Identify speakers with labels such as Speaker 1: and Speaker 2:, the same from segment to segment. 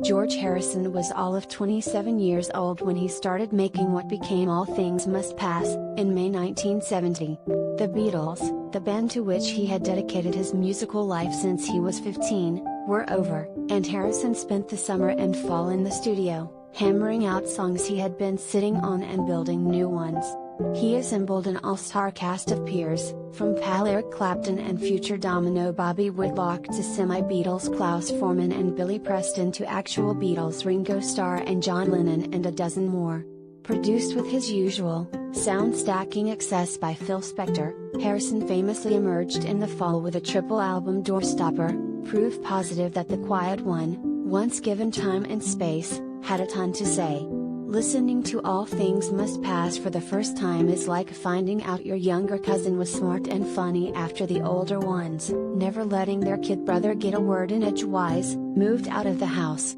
Speaker 1: George Harrison was all of 27 years old when he started making what became All Things Must Pass, in May 1970. The Beatles, the band to which he had dedicated his musical life since he was 15, were over, and Harrison spent the summer and fall in the studio, hammering out songs he had been sitting on and building new ones. He assembled an all-star cast of peers, from pal Eric Clapton and future domino Bobby Whitlock to semi-Beatles Klaus Voormann and Billy Preston to actual Beatles Ringo Starr and John Lennon and a dozen more. Produced with his usual, sound-stacking excess by Phil Spector, Harrison famously emerged in the fall with a triple album doorstopper, proof positive that the quiet one, once given time and space, had a ton to say. Listening to All Things Must Pass for the first time is like finding out your younger cousin was smart and funny after the older ones, never letting their kid brother get a word in edgewise, moved out of the house.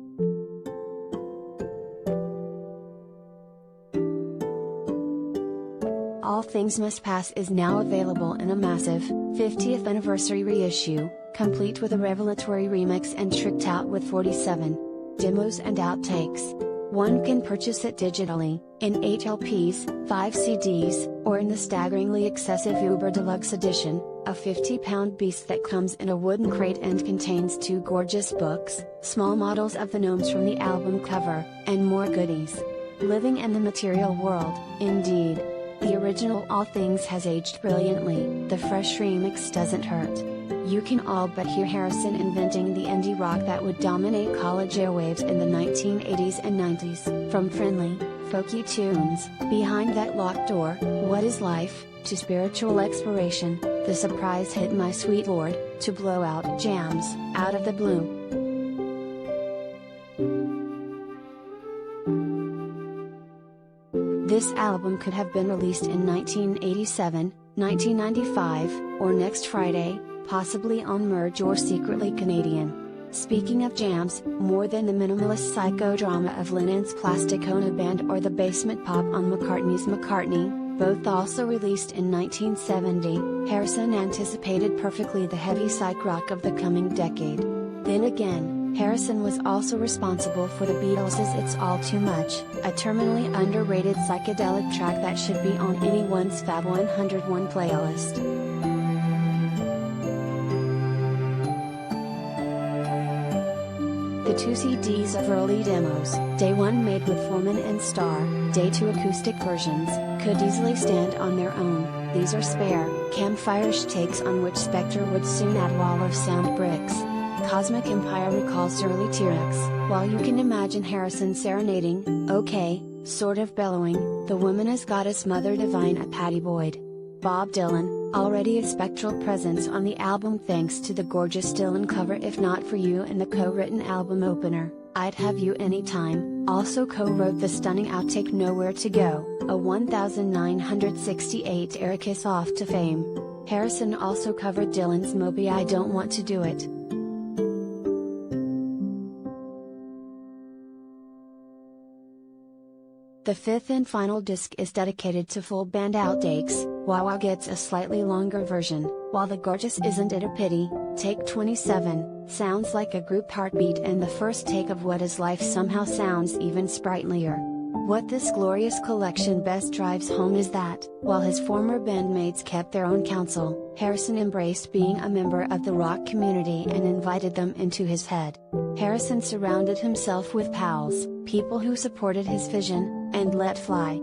Speaker 1: All Things Must Pass is now available in a massive, 50th anniversary reissue, complete with a revelatory remix and tricked out with 47 demos and outtakes. One can purchase it digitally, in 8 LPs, 5 CDs, or in the staggeringly excessive Uber Deluxe edition, a 50-pound beast that comes in a wooden crate and contains 2 gorgeous books, small models of the gnomes from the album cover, and more goodies. Living in the material world, indeed. The original All Things has aged brilliantly, the fresh remix doesn't hurt. You can all but hear Harrison inventing the indie rock that would dominate college airwaves in the 1980s and 90s, from friendly, folky tunes, Behind That Locked Door, What Is Life, to spiritual exploration, the surprise hit My Sweet Lord, to blowout jams, Out of the Blue. This album could have been released in 1987, 1995, or next Friday, possibly on Merge or secretly Canadian. Speaking of jams, more than the minimalist psychodrama of Lennon's Plasticona Band or the basement pop on McCartney's McCartney, both also released in 1970, Harrison anticipated perfectly the heavy psych rock of the coming decade. Then again, Harrison was also responsible for the Beatles' It's All Too Much, a terminally underrated psychedelic track that should be on anyone's Fab 101 playlist. The 2 CDs of early demos, Day 1 made with Voormann and Starr, Day 2 acoustic versions, could easily stand on their own. These are spare, campfire-ish takes on which Spector would soon add wall of sound bricks. Cosmic Empire recalls early T-Rex, while you can imagine Harrison serenading, okay, sort of bellowing, The Woman as Goddess Mother Divine at Pattie Boyd. Bob Dylan, already a spectral presence on the album thanks to the gorgeous Dylan cover If Not For You and the co-written album opener, I'd Have You Anytime, also co-wrote the stunning outtake Nowhere to Go, a 1968 era kiss off to fame. Harrison also covered Dylan's Moby I Don't Want to Do It. The 5th and final disc is dedicated to full band outtakes. Wah gets a slightly longer version, while the gorgeous Isn't It a Pity, take 27, sounds like a group heartbeat and the first take of What Is Life somehow sounds even sprightlier. What this glorious collection best drives home is that, while his former bandmates kept their own counsel, Harrison embraced being a member of the rock community and invited them into his head. Harrison surrounded himself with pals, people who supported his vision, and let fly.